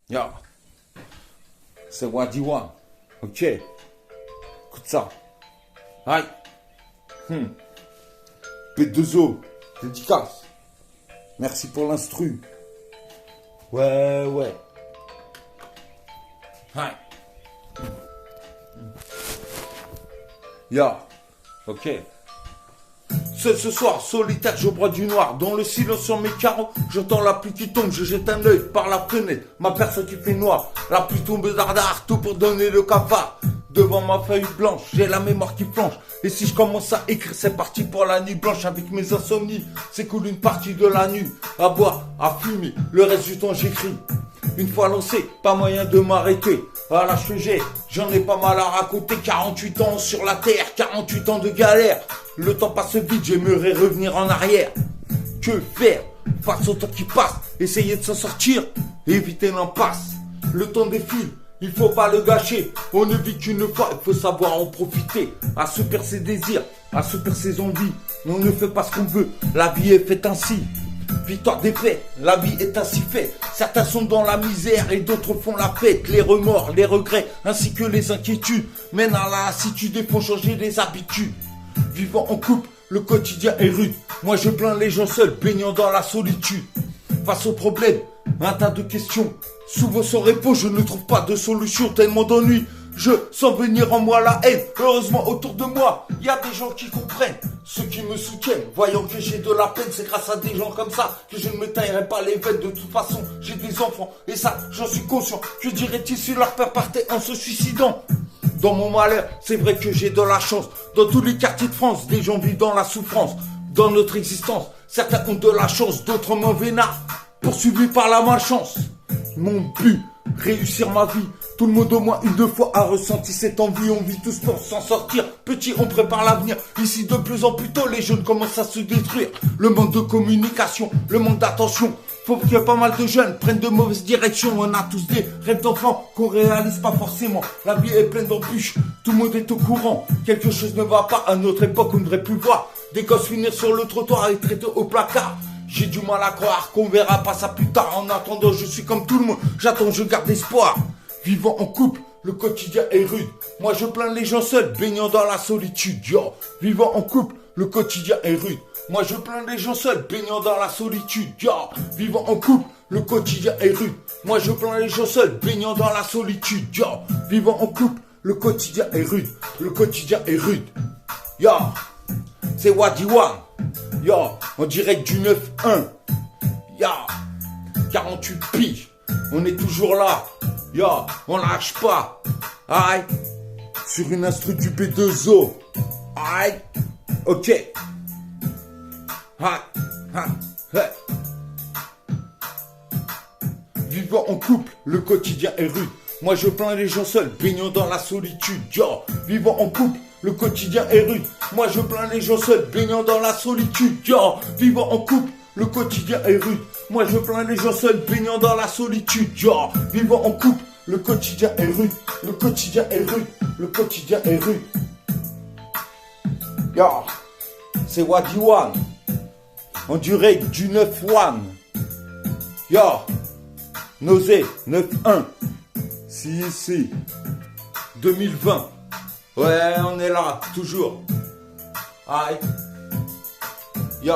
Yo, c'est Wadiwan. Ok. Écoute ça. Aïe. P2O. Dédicace. Merci pour l'instru. Ouais. Aïe. Yo. Ok. Ce soir, solitaire, je broie du noir. Dans le silence sur mes carreaux, j'entends la pluie qui tombe. Je jette un œil par la fenêtre. Ma personne qui fait noir. La pluie tombe dardard, tout pour donner le cafard. Devant ma feuille blanche, j'ai la mémoire qui flanche. Et si je commence à écrire, c'est parti pour la nuit blanche. Avec mes insomnies, s'écoule une partie de la nuit. À boire, à fumer, le reste du temps j'écris. Une fois lancé, pas moyen de m'arrêter. À l'âge que j'en ai pas mal à raconter. 48 ans sur la terre, 48 ans de galère. Le temps passe vite, j'aimerais revenir en arrière. Que faire face au temps qui passe? Essayer de s'en sortir, éviter l'impasse. Le temps défile, il faut pas le gâcher. On ne vit qu'une fois, il faut savoir en profiter. Assoupir ses désirs, assoupir ses envies. On ne fait pas ce qu'on veut, la vie est faite ainsi. Victoire des faits, la vie est ainsi faite. Certains sont dans la misère et d'autres font la fête. Les remords, les regrets, ainsi que les inquiétudes mènent à la lassitude et font changer les habitudes. Vivant en couple, le quotidien est rude. Moi je plains les gens seuls, baignant dans la solitude. Face aux problèmes, un tas de questions. Souvent sans réponse, je ne trouve pas de solution. Tellement d'ennuis, je sens venir en moi la haine. Heureusement autour de moi, il y a des gens qui comprennent. Ceux qui me soutiennent, voyant que j'ai de la peine. C'est grâce à des gens comme ça que je ne me taillerai pas les veines. De toute façon, j'ai des enfants et ça, j'en suis conscient. Que dirait-il si leur père partait en se suicidant? Dans mon malheur, c'est vrai que j'ai de la chance. Dans tous les quartiers de France, des gens vivent dans la souffrance. Dans notre existence, certains ont de la chance, d'autres m'en vénarent, poursuivis par la malchance. Mon but, réussir ma vie. Tout le monde au moins une fois a ressenti cette envie. On vit tous pour s'en sortir. Petit, on prépare l'avenir. Ici, de plus en plus tôt, les jeunes commencent à se détruire. Le manque de communication, le manque d'attention. Faut qu'il y ait pas mal de jeunes prennent de mauvaises directions. On a tous des rêves d'enfants qu'on réalise pas forcément. La vie est pleine d'embûches, tout le monde est au courant. Quelque chose ne va pas, à notre époque on ne devrait plus voir des gosses finir sur le trottoir et traiter au placard. J'ai du mal à croire qu'on verra pas ça plus tard. En attendant, je suis comme tout le monde, j'attends, je garde espoir. Vivant en couple, le quotidien est rude. Moi je plains les gens seuls, baignant dans la solitude. Yo, vivant en couple, le quotidien est rude. Moi je plains les gens seuls, baignant dans la solitude. Yo, vivant en couple, le quotidien est rude. Moi je plains les gens seuls, baignant dans la solitude. Yo, vivant en couple, le quotidien est rude. Le quotidien est rude. Yo, c'est Wadiwan. Yo, en direct du 9-1. Yo, 48 piges. On est toujours là. Yo, on lâche pas. Aïe. Sur une instru du P2O. Aïe. Ok. Aïe. Aïe. Aïe. Vivant en couple, le quotidien est rude. Moi je plains les gens seuls, baignant dans la solitude. Yo, vivant en couple, le quotidien est rude. Moi je plains les gens seuls, baignant dans la solitude. Yo, vivant en couple, le quotidien est rude. Moi je plains les gens seuls, baignant dans la solitude. Yo, vivant en couple, le quotidien est rude. Le quotidien est rude. Le quotidien est rude. Yo, c'est Wadiwan. En direct du 9-1. Yo, Nausée 9-1. Si. 2020. Ouais, on est là, toujours. Aïe. Yo.